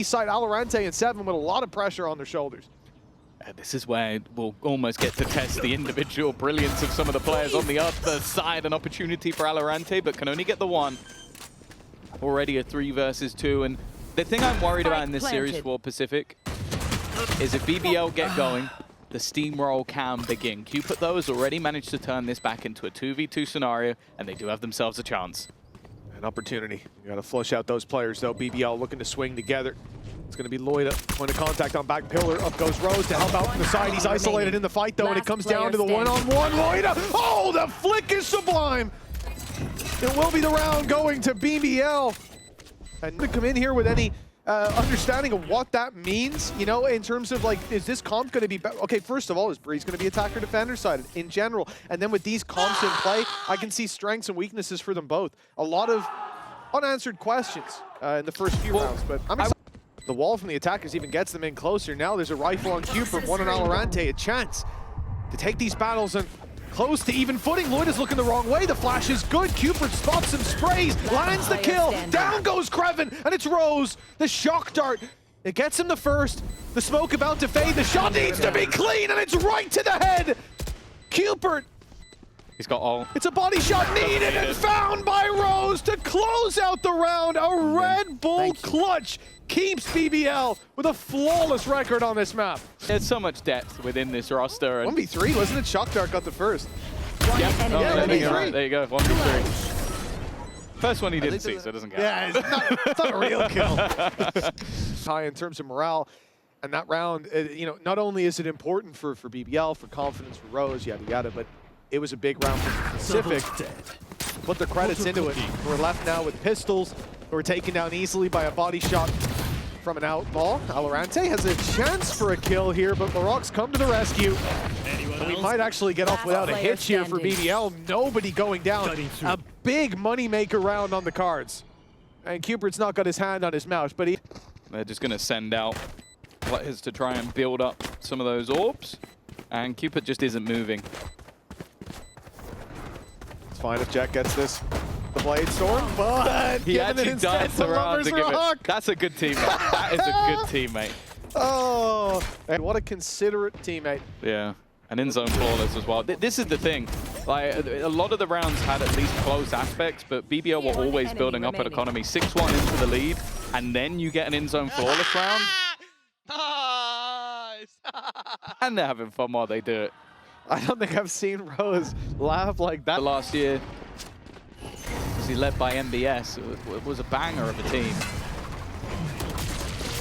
Side Valorant and 7 with a lot of pressure on their shoulders. This is where we'll almost get to test the individual brilliance of some of the players on the other side. An opportunity for Valorant, but can only get the one. Already a 3 versus 2, and the thing I'm worried about in this series for Pacific is if BBL get going, the steamroll can begin. Cupid, though, has already managed to turn this back into a 2v2 scenario, and they do have themselves a chance. An opportunity. You got to flush out those players, though. BBL looking to swing together. It's going to be Lloyd up. Point of contact on back pillar. Up goes Rose to help out from the side. He's isolated in the fight, though, and it comes down to the one-on-one. Lloyd. Oh, the flick is sublime. It will be the round going to BBL. And to come in here with any understanding of what that means, you know, in terms of, like, is this comp going to be better? Okay, first of all, is Breeze going to be attacker-defender sided in general? And then with these comps in play, I can see strengths and weaknesses for them both. A lot of unanswered questions in the first few rounds, but I'm excited. The wall from the attackers even gets them in closer. Now there's a rifle on Cupid, one on Valorant, a chance to take these battles and close to even footing. Lloyd is looking the wrong way. The flash is good. Cupid spots him, sprays, lands the kill. Down goes Kreven, and it's Rose. The shock dart. It gets him the first. The smoke about to fade. The shot needs to be clean, and it's right to the head. Cupid. He's got all. It's a body shot needed and found by Rose to close out the round. A Red Bull clutch keeps BBL with a flawless record on this map. There's so much depth within this roster. And 1v3, wasn't it? Shock Dart got the first. Yep. Oh, yeah, there you go. 1v3. First one he didn't see, so it doesn't count. Yeah, it's not a real kill. High in terms of morale. And that round, you know, not only is it important for BBL, for confidence, for Rose, yada yada, but it was a big round for Pacific. Put their credits into it. We're left now with pistols. We're taken down easily by a body shot from an outlaw. Valorant has a chance for a kill here, but Laroc's come to the rescue. We might actually get off without a hitch here for BBL. Nobody going down. A big moneymaker round on the cards. And Cupid's not got his hand on his mouth, but they're just going to send out players to try and build up some of those orbs. And Cupid just isn't moving. It's fine if Jack gets this. The Blade Storm, but he actually died around to give it. That's a good teammate. That is a good teammate. Oh, and what a considerate teammate. Yeah, and in zone flawless as well. This is the thing. Like, a lot of the rounds had at least close aspects, but BBL were always building up an economy. 6-1 into the lead, and then you get an in-zone flawless round. And they're having fun while they do it. I don't think I've seen Rose laugh like that. Last year, he led by MBS. It was a banger of a team.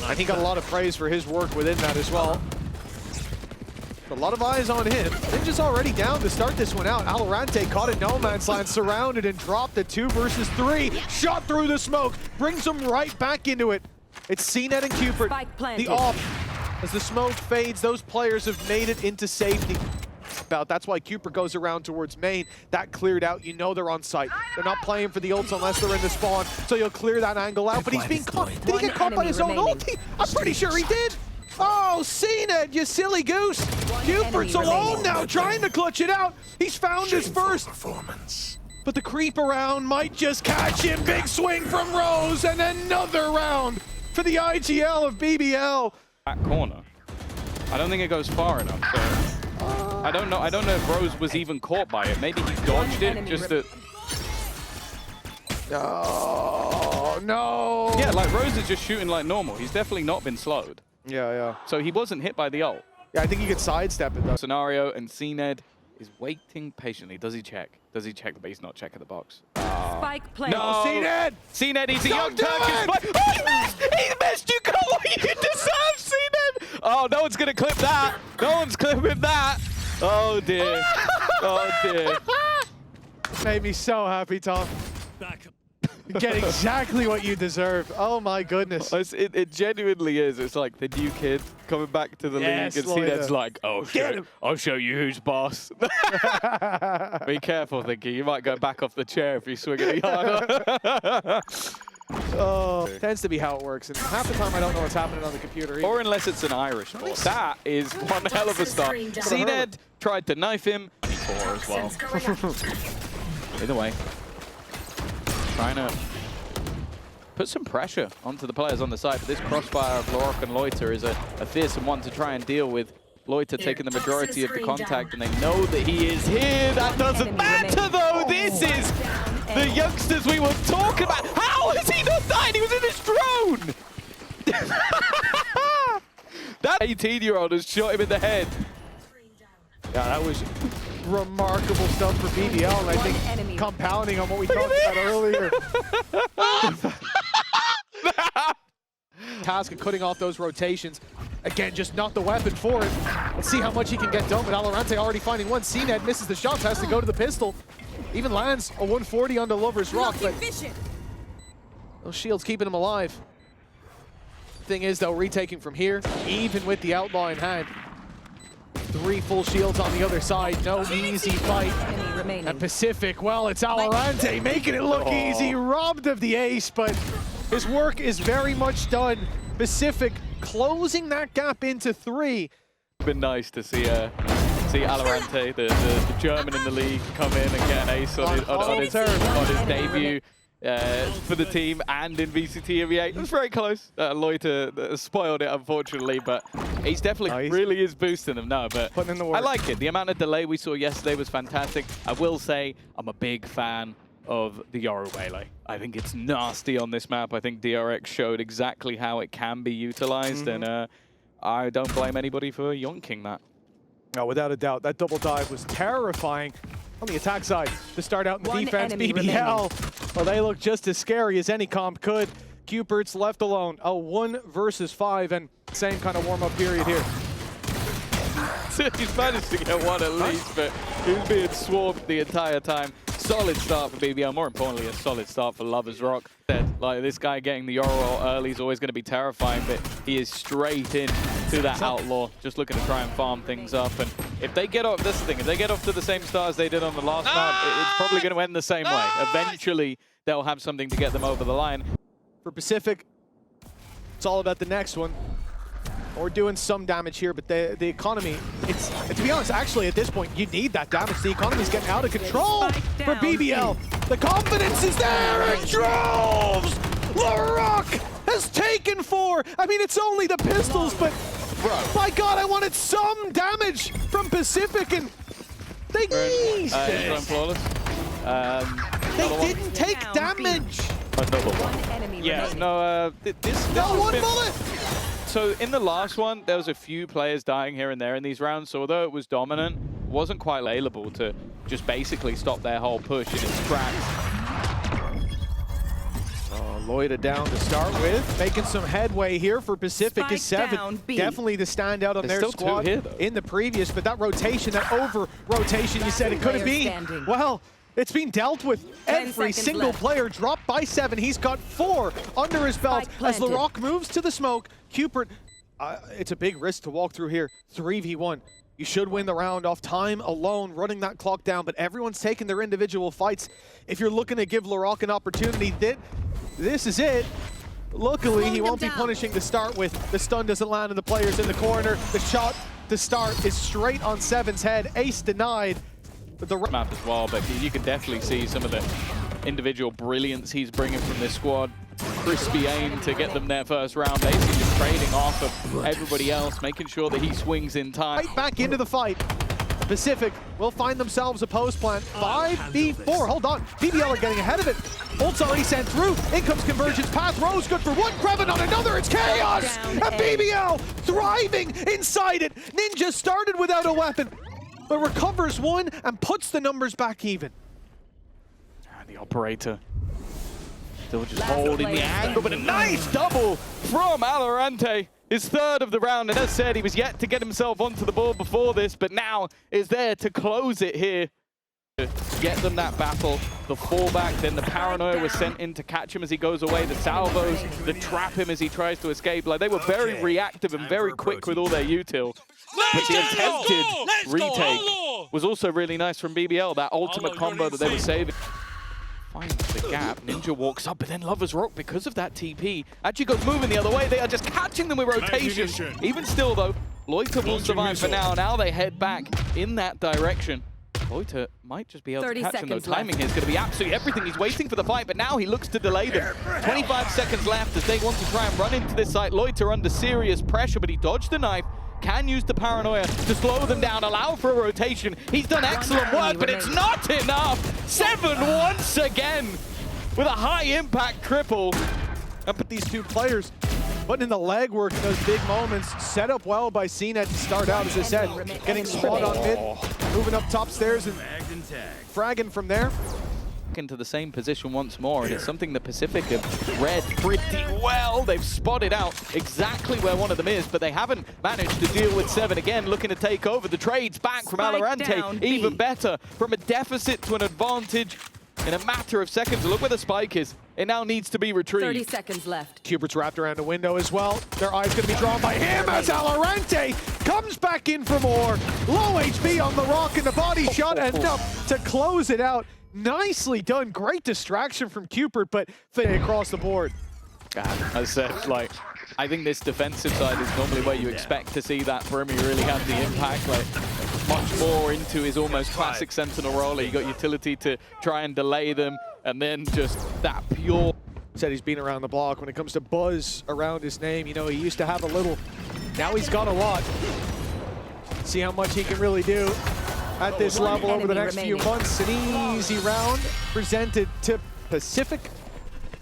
And he got a lot of praise for his work within that as well. A lot of eyes on him. Ninja's already down to start this one out. Valorant caught in no man's land, surrounded and dropped at 2 versus 3. Shot through the smoke, brings him right back into it. It's CNET and Cupid. The off. As the smoke fades, those players have made it into safety. That's why Cupid goes around towards main. That cleared out. You know they're on site. They're not playing for the ults unless they're in the spawn. So you'll clear that angle out. But he's being caught. Did he get caught by his own ulti? I'm pretty sure he did. Oh, CNET, you silly goose. Cupid's alone now, trying to clutch it out. He's found his first. But the creep around might just catch him. Big swing from Rose, and another round for the IGL of BBL. That corner. I don't think it goes far enough. So. I don't know if Rose was even caught by it. Maybe he dodged it, just that... Oh, no! Yeah, like Rose is just shooting like normal. He's definitely not been slowed. Yeah. So he wasn't hit by the ult. Yeah, I think he could sidestep it, though. Scenario, and CNED is waiting patiently. Does he check? Does he check? But he's not checking the box. Spike play. No! CNED! CNED, he's a young Turkish player. Oh, he missed! He missed! You got what you deserve, CNED! Oh, no one's going to clip that. No one's clipping that. Oh dear. Oh dear. Made me so happy, Tom. You get exactly what you deserve. Oh my goodness. It genuinely is. It's like the new kid coming back to the league and CNED's like, oh shit, I'll show you who's boss. Be careful, Thinky. You might go back off the chair if you swing any harder. Oh, tends to be how it works, and half the time I don't know what's happening on the computer either. Or unless it's an Irish boss. That is one hell of a start. CNED tried to knife him, he tore as well. Either way, trying to put some pressure onto the players on the side. But this crossfire of Lorok and Loiter is a fearsome one to try and deal with. Loiter taking the majority of the contact, and they know that he is here. That doesn't matter, though. This is the youngsters we were talking about. How has he not died? He was in his drone! That 18-year-old has shot him in the head. Yeah, that was remarkable stuff for BBL, and I think compounding on what we talked about earlier. Task of cutting off those rotations. Again, just not the weapon for it. Let's see how much he can get done, but Valorant already finding one. CNED misses the shots, has to go to the pistol. Even lands a 140 onto Lover's Rock, but those shields keeping him alive. Thing is, though, retaking from here, even with the outlaw in hand. 3 full shields on the other side, no easy fight. And Pacific, well, it's Valorant making it look easy, robbed of the ace, but his work is very much done. Pacific closing that gap into 3. Been nice to see Valorant, the German in the league, come in and get an ace on his debut for the team and in VCT EMEA. It was very close. Loiter spoiled it, unfortunately, but he's definitely really is boosting them now. But putting in the work. I like it. The amount of delay we saw yesterday was fantastic. I will say I'm a big fan of the Yoru Melee. I think it's nasty on this map. I think DRX showed exactly how it can be utilized, and I don't blame anybody for yonking that. No, without a doubt, that double dive was terrifying. On the attack side, to start out in the defense, BBL, well, they look just as scary as any comp could. Cupert's left alone, a 1 versus 5, and same kind of warm-up period here. He's managed to get one at least, but he's being swarmed the entire time. Solid start for BBL, more importantly, a solid start for Lover's Rock. Like, this guy getting the Yoru early is always going to be terrifying, but he is straight in to that outlaw, just looking to try and farm things up. And if they get off, this thing, if they get off to the same start as they did on the last map, it's probably going to end the same way. Eventually, they'll have something to get them over the line. For Pacific, it's all about the next one. We're doing some damage here, but the economy, to be honest, actually at this point, you need that damage. The economy's getting out of control for BBL. The confidence is there in droves! Lorok has taken 4. I mean, it's only the pistols, but my God, I wanted some damage from Pacific, and they missed it. They didn't take damage. Another one. Yeah, no, this one bullet. So in the last one, there was a few players dying here and there in these rounds, so although it was dominant, it wasn't quite able to just basically stop their whole push in its tracks. Loiter down to start with, making some headway here for Pacific is 7. Definitely the standout on their squad here, in the previous, but that rotation, that over-rotation you said it could have been, well, it's been dealt with. Every single player dropped by 7. He's got 4 under his belt as Lorok moves to the smoke. Cupert, it's a big risk to walk through here. 3v1. You should win the round off time alone, running that clock down, but everyone's taking their individual fights. If you're looking to give Lorok an opportunity, this is it. Luckily, he won't be punishing to start with. The stun doesn't land on the players in the corner. The shot to start is straight on 7's head. Ace denied. But the map as well, but you can definitely see some of the individual brilliance he's bringing from this squad. Crispy aim to get them their first round, basically just trading off of everybody else, making sure that he swings in time. Right back into the fight. Pacific will find themselves a post plant. 5v4, hold on. BBL are getting ahead of it. Ult's already sent through. In comes Convergence path. Rose good for 1, Kreven on another. It's chaos! And BBL thriving inside it. Ninja started without a weapon, but recovers 1 and puts the numbers back even. The operator still just holding the angle, but a nice double from Valorant. His 3rd of the round, and as said, he was yet to get himself onto the board before this, but now is there to close it here. To get them that battle, the fallback, then the paranoia was sent in to catch him as he goes away, the salvos, the trap him as he tries to escape. Like, they were very reactive and very quick with all their util. But the attempted retake was also really nice from BBL, that ultimate combo that they were saving. Finds the gap, Ninja walks up, but then Lover's Rock, because of that TP, actually goes moving the other way. They are just catching them with rotation. Even still, though, Loiter will survive for now. Now they head back in that direction. Loiter might just be able to 30 catch him, though. seconds Timing here is going to be absolutely everything. He's waiting for the fight, but now he looks to delay them. 25 seconds left as they want to try and run into this site. Loiter under serious pressure, but he dodged the knife. Can use the paranoia to slow them down, allow for a rotation. He's done excellent work, but it's not enough. 7 once again with a high-impact triple. Up at these two players, putting in the legwork in those big moments. Set up well by CNET to start out, as I said. Getting spot on mid, moving up top stairs and fragging from there. Into the same position once more, and it's something the Pacific have read pretty well. They've spotted out exactly where one of them is, but they haven't managed to deal with 7 again, looking to take over. The trades back from Valorant, even better, from a deficit to an advantage in a matter of seconds. Look where the spike is. It now needs to be retrieved. 30 seconds left. Cubert's wrapped around the window as well. Their eye's going to be drawn by him as Valorant comes back in for more. Low HP on the rock and the body shot enough to close it out. Nicely done. Great distraction from Cupert, but across the board. God, as I said, like, I think this defensive side is normally where you expect to see that Brimmy really have the impact. Like, much more into his almost classic Sentinel role. You got utility to try and delay them, and then just that pure. Said he's been around the block. When it comes to buzz around his name, you know, he used to have a little. Now he's got a lot. See how much he can really do at this level over the next few months. An easy round presented to Pacific.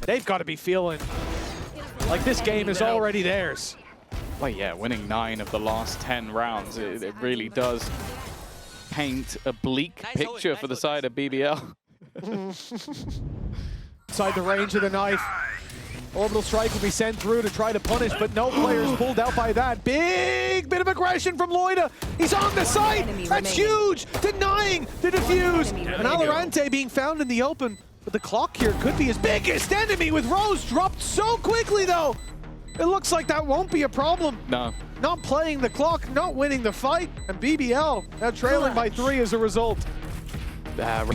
They've got to be feeling like this game is already theirs. Well, yeah, winning 9 of the last 10 rounds, it really does paint a bleak picture for the side of BBL. Inside the range of the knife. Orbital strike will be sent through to try to punish, but no players pulled out by that. Big bit of aggression from Loida. He's on the site. That's huge. Denying the defuse. And Valorant being found in the open. But the clock here could be his biggest enemy, with Rose dropped so quickly, though. It looks like that won't be a problem. No. Not playing the clock, not winning the fight. And BBL now trailing by 3 as a result.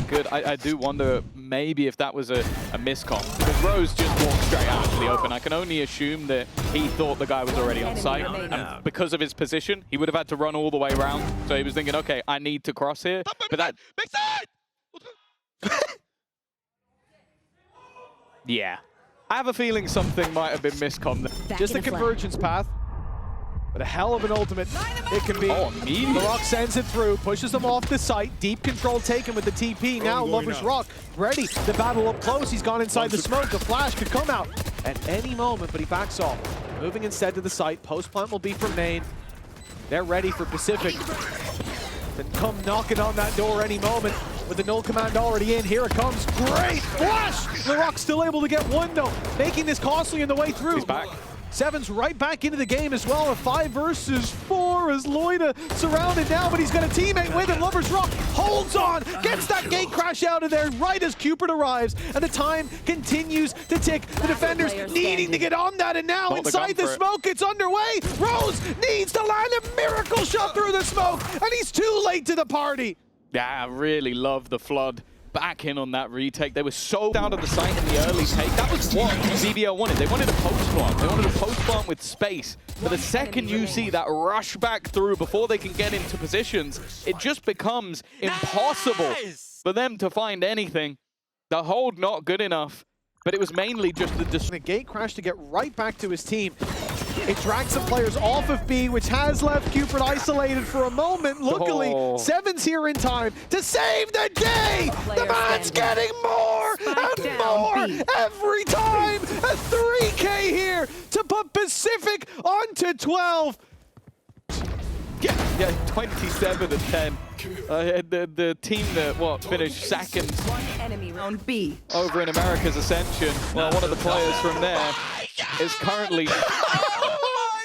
Good. I do wonder maybe if that was a miscom, because Rose just walked straight out into the open. I can only assume that he thought the guy was already on site, and because of his position, he would have had to run all the way around. So he was thinking, okay, I need to cross here. But that... Big side! Yeah. I have a feeling something might have been miscom there. Just the convergence path. But a hell of an ultimate it can be. The Rock sends it through, pushes them off the site. Deep control taken with the TP. Now Lover's Rock ready to battle up close. He's gone inside the smoke. The flash could come out at any moment, but he backs off. Moving instead to the site. Post plant will be from main. They're ready for Pacific. Then come knocking on that door any moment. With the null command already in, here it comes. Great flash! The Rock's still able to get one though, making this costly in the way through. He's back. Seven's right back into the game as well. A 5 versus 4 as Loida surrounded now, but he's got a teammate with him. Lover's Rock holds on, gets that gate crash out of there right as Cupert arrives, and the time continues to tick. The defenders needing to get on that, and now inside the smoke, it's underway. Rose needs to land a miracle shot through the smoke, and he's too late to the party. Yeah, I really love the flood. Back in on that retake. They were so down on the site in the early take. That was what BBL wanted. They wanted a post plant. They wanted a post plant with space. But the second you see that rush back through before they can get into positions, it just becomes impossible for them to find anything. The hold not good enough, but it was mainly just the gate crash to get right back to his team. It drags some players off of B, which has left Cupert isolated for a moment. Luckily, Seven's here in time to save the day. The man's getting more and more every time. A 3K here to put Pacific onto 12. Yeah, 27 and 10. The team that, finished second Round B. over in America's Ascension. Well, one of the players from there is currently...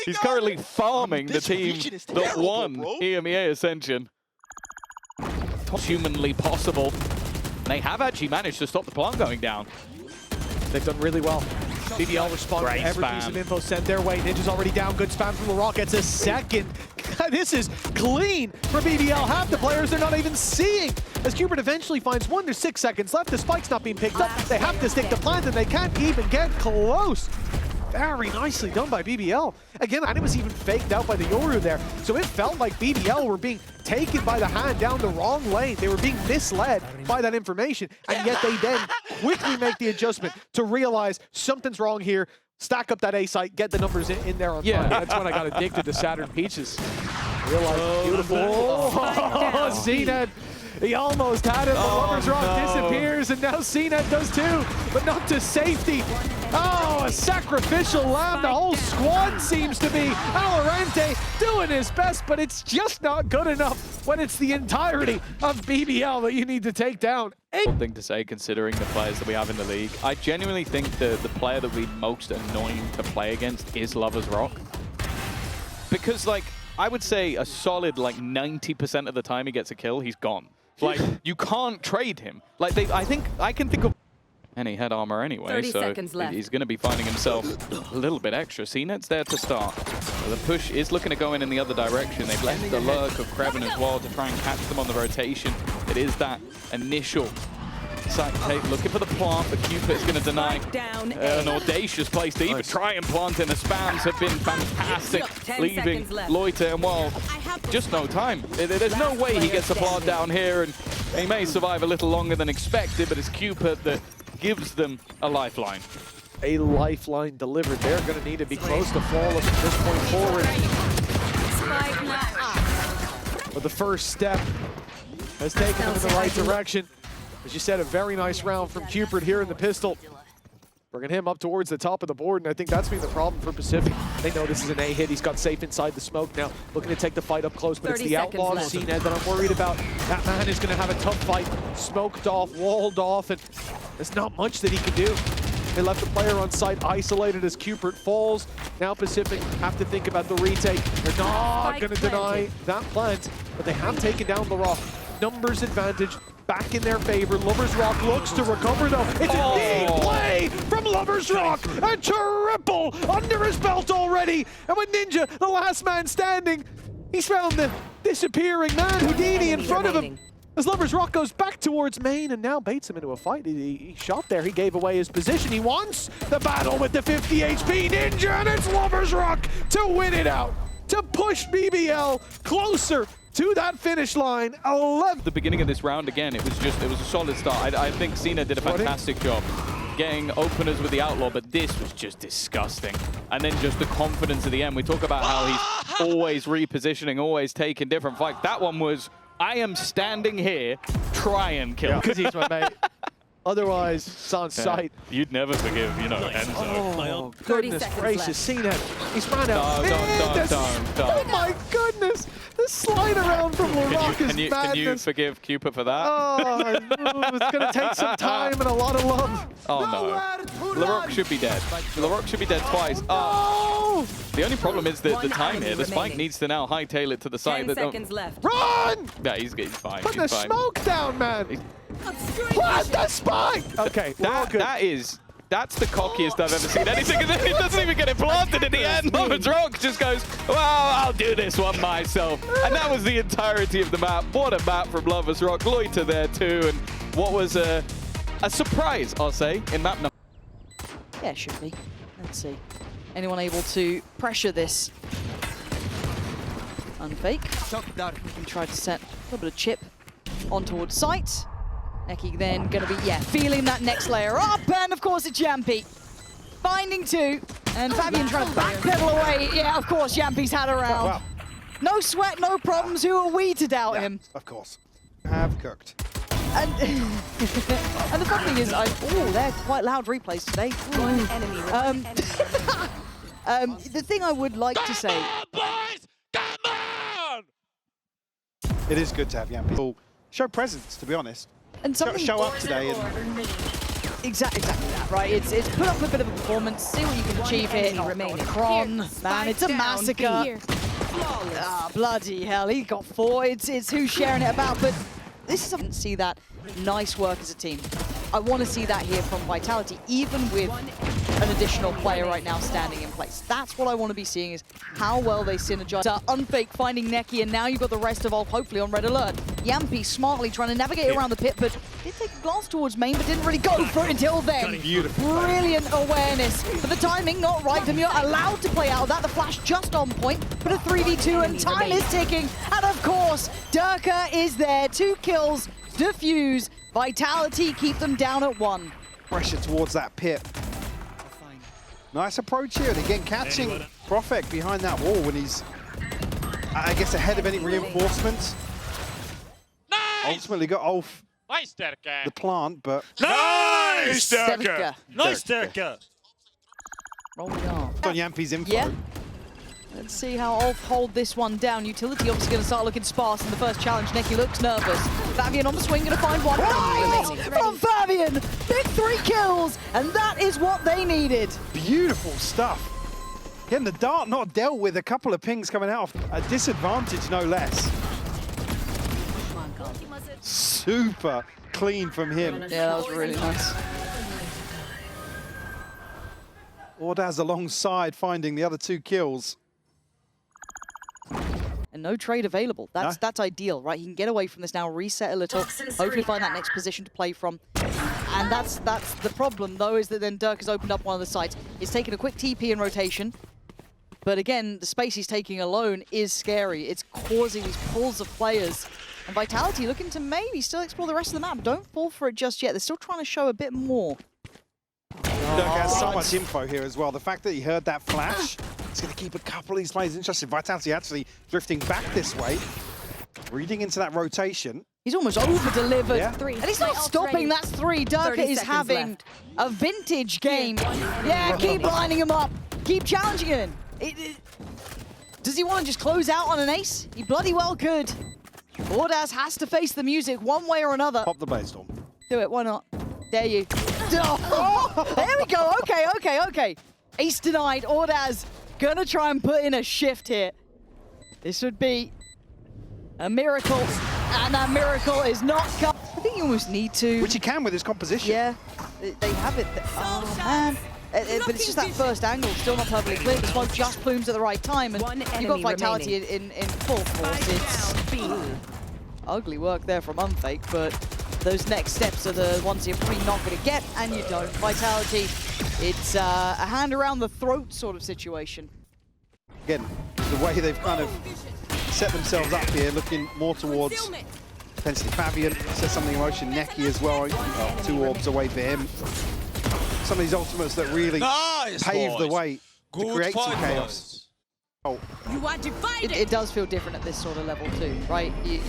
He's currently farming the team that won EMEA Ascension. Humanly possible. They have actually managed to stop the plant going down. They've done really well. BBL responded to every piece of info sent their way. Ninja's already down. Good spam from the Rock. Gets a second. This is clean for BBL. Half the players they're not even seeing. As Cupert eventually finds one, there's 6 seconds left. The spike's not being picked up. They have to stick to plant, and they can't even get close. very nicely done by BBL. Again, and it was even faked out by the Yoru there. So it felt like BBL were being taken by the hand down the wrong lane. They were being misled by that information, and yet they then quickly make the adjustment to realize something's wrong here. Stack up that A site, get the numbers in there on time. That's when I got addicted to Saturn Peaches. Realized beautiful. Oh, CNED. He almost had it, but Lovers Rock disappears, and now CNED does too, but not to safety. Oh, a sacrificial lamb. The whole squad seems to be. Valorant doing his best, but it's just not good enough when it's the entirety of BBL that you need to take down. One thing to say, considering the players that we have in the league, I genuinely think the player that we most annoying to play against is Lovers Rock. Because, like, I would say a solid, like, 90% of the time he gets a kill, he's gone. Like, you can't trade him. Like, I think I can think of any head armor anyway, 30 so seconds left. he's going to be finding himself a little bit extra. CNED's there to start. So the push is looking to go in the other direction. They've left the lurk of Kreven as well to try and catch them on the rotation. It is that initial site take, looking for the plant, but Cupid is going to deny an audacious place to even try and plant in. The spams have been fantastic, leaving Loiter, and well, just no time. There's no way he gets a plant down here, and he may survive a little longer than expected, but it's Cupid that gives them a lifeline. A lifeline delivered. They're going to need to be close to flawless at this point forward. But the first step has taken them in the right direction. As you said, a very nice round from Cupid here in the pistol. Bringing him up towards the top of the board, and I think that's been the problem for Pacific. They know this is an A hit. He's got safe inside the smoke now, looking to take the fight up close, but it's the outlaw CNED that I'm worried about. That man is going to have a tough fight. Smoked off, walled off, and there's not much that he can do. They left the player on site isolated as Cupid falls. Now Pacific have to think about the retake. They're not going to deny that plant, but they have taken down the Rock. Numbers advantage back in their favor. Lovers Rock looks to recover though. It's a deep play from Lovers Rock. A triple under his belt already. And when Ninja, the last man standing, he's found the disappearing man, Houdini, in front of him. As Lovers Rock goes back towards main and now baits him into a fight. He shot there, he gave away his position. He wants the battle with the 50 HP Ninja, and it's Lovers Rock to win it out, to push BBL closer to that finish line. 11. The beginning of this round, again, it was a solid start. I think CNED did a fantastic job getting openers with the outlaw, but this was just disgusting. And then just the confidence at the end. We talk about how he's always repositioning, always taking different fights. That one was, I am standing here, try and kill. Because he's my mate. Otherwise, it's on sight. You'd never forgive, you know, Enzo. Oh, goodness gracious. CNED. He's ran out. Don't. Oh my goodness. The slide around from LaRock is madness. Can you forgive Cupid for that? Oh, it's going to take some time and a lot of love. Oh no. LaRock should be dead. LaRock should be dead twice. Oh. The only problem is that the time here. The Spike needs to now hightail it to the side. 10 seconds left. Run! Yeah, he's fine. Put the smoke down, man. Plant the Spike! Okay, we're all good. That's the cockiest I've ever seen anything. It doesn't even get it planted at the end. Lovers Rock just goes, well, I'll do this one myself. And that was the entirety of the map. What a map from Lovers Rock. Loiter there too. And what was a surprise, I'll say, in map number. Yeah, it should be. Let's see. Anyone able to pressure this? Unfake. He tried to set a little bit of chip on towards site. Neki then going to be, feeling that next layer up, and of course it's Yampy. Finding two, and Fabian trying to backpedal away. Yeah, of course, Yampy's had a round. Well. No sweat, no problems. Who are we to doubt him? Of course. Have cooked. And, and the fun thing is, they're quite loud replays today. The thing I would like to say... It is good to have young people show presence, to be honest. And show up today. And exactly that, right? It's put up a bit of a performance, see what you can achieve here. Kron, man, it's a massacre. Bloody hell, he got 4. It's who's sharing it about, but this is, I didn't see that nice work as a team. I want to see that here from Vitality, even with an additional player right now standing in place. That's what I want to be seeing, is how well they synergize. Unfake finding Neki, and now you've got the rest of Ulf hopefully on red alert. Yampi smartly trying to navigate around the pit, but did take a glance towards main, but didn't really go for it until then. Brilliant awareness, but the timing not right. Demure allowed to play out of that. The flash just on point, but a 3v2 and time is ticking. And of course, Durka is there. 2 kills, defuse. Vitality keep them down at 1. Pressure towards that pit. Nice approach here, and again catching Profek behind that wall when he's, I guess, ahead of any reinforcements. Nice! Ultimately got Ulf Nice, Durka! the plant, but Nice, Durka! Nice, Durka! Rolling off. on Yampi's info. Yeah. Let's see how Ulf hold this one down. Utility obviously going to start looking sparse in the first challenge. Neki looks nervous. Fabian on the swing, going to find one. Nice from Fabian! Big 3 kills, and that is what they needed. Beautiful stuff. Getting the dart not dealt with, a couple of pings coming out. A disadvantage, no less. Super clean from him. Yeah, that was really nice. Ordaz alongside finding the other 2 kills. And no trade available. That's ideal, right? He can get away from this now, reset a little, hopefully find that next position to play from. And that's the problem, though, is that then Dirk has opened up one of the sites. He's taken a quick TP in rotation. But again, the space he's taking alone is scary. It's causing these pulls of players. And Vitality looking to maybe still explore the rest of the map. Don't fall for it just yet. They're still trying to show a bit more. Dirk has so much info here as well. The fact that he heard that flash, it's going to keep a couple of these players interested. Vitality actually drifting back this way, reading into that rotation. He's almost over-delivered. Yeah. And he's not stopping. That's 3. Durka is having a vintage game. Yeah, keep lining him up. Keep challenging him. Does he want to just close out on an ace? He bloody well could. Ordaz has to face the music one way or another. Pop the Blaze Storm. Do it, why not? Dare you. Oh, there we go. Okay. Ace denied. Ordaz gonna try and put in a shift here. This would be a miracle, and that miracle is not coming. I think you almost need to. Which he can with his composition. Yeah, they have it. Oh, man. But it's just that first angle, still not perfectly clear. The smoke just plumes at the right time, and you've got Vitality in full force. It's ugly work there from Unfake, but those next steps are the ones you're probably not going to get, and you don't. Vitality, it's a hand around the throat sort of situation. Again, the way they've kind of set themselves up here, looking more towards potentially Fabian, says something in motion, Neki as well, 2 orbs away for him. Some of these ultimates that really pave the way to create some chaos. Oh. You are divided. It does feel different at this sort of level too, right? You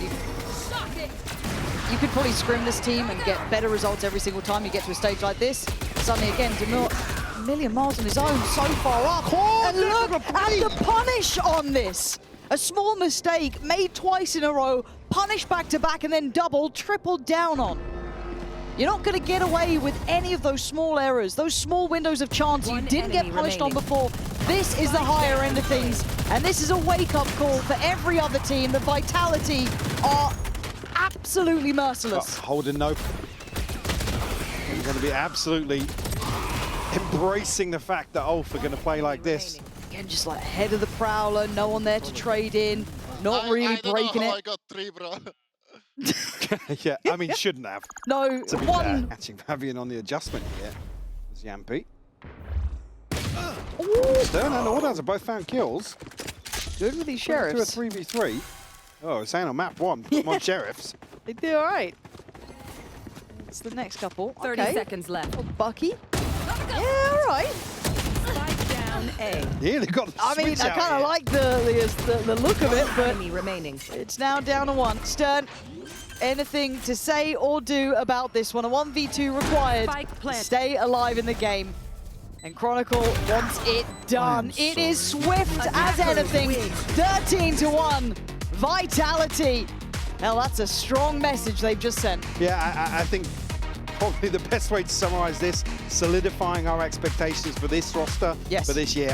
could probably scrim this team and get better results every single time you get to a stage like this. Suddenly again, Demure, a million miles on his own, so far up. And look at the punish on this. A small mistake made twice in a row, punished back to back, and then doubled, tripled down on. You're not going to get away with any of those small errors, those small windows of chance you didn't get punished on before. This is the higher end of things, and this is a wake-up call for every other team. The Vitality are absolutely merciless. Holden, no. He's going to be absolutely embracing the fact that Ulf are going to play like this. Again, just like ahead of the Prowler, no one there to trade in, not really breaking it. I got 3, bro. Yeah, I mean, shouldn't have. No, To be one. fair, catching Fabian on the adjustment here was Yampi. Ooh, Stern and Ordaz have both found kills. good with these To a sheriffs. 3v3. Oh, it's saying on map 1, come on, sheriffs. They do all right. It's the next couple. 30 okay. seconds left. Oh, Bucky. Yeah, all right. Spike down A. Yeah, they've got the I mean, switch I out kind of here. like the look of it, but Enemy remaining. it's now down to 1. Stern, anything to say or do about this one? A 1v2 required Spike to planted. stay alive in the game. And Chronicle wants it done. It is swift as anything. 13-1. Vitality. Hell, that's a strong message they've just sent. Yeah, I think probably the best way to summarize this, solidifying our expectations for this roster Yes. for this year.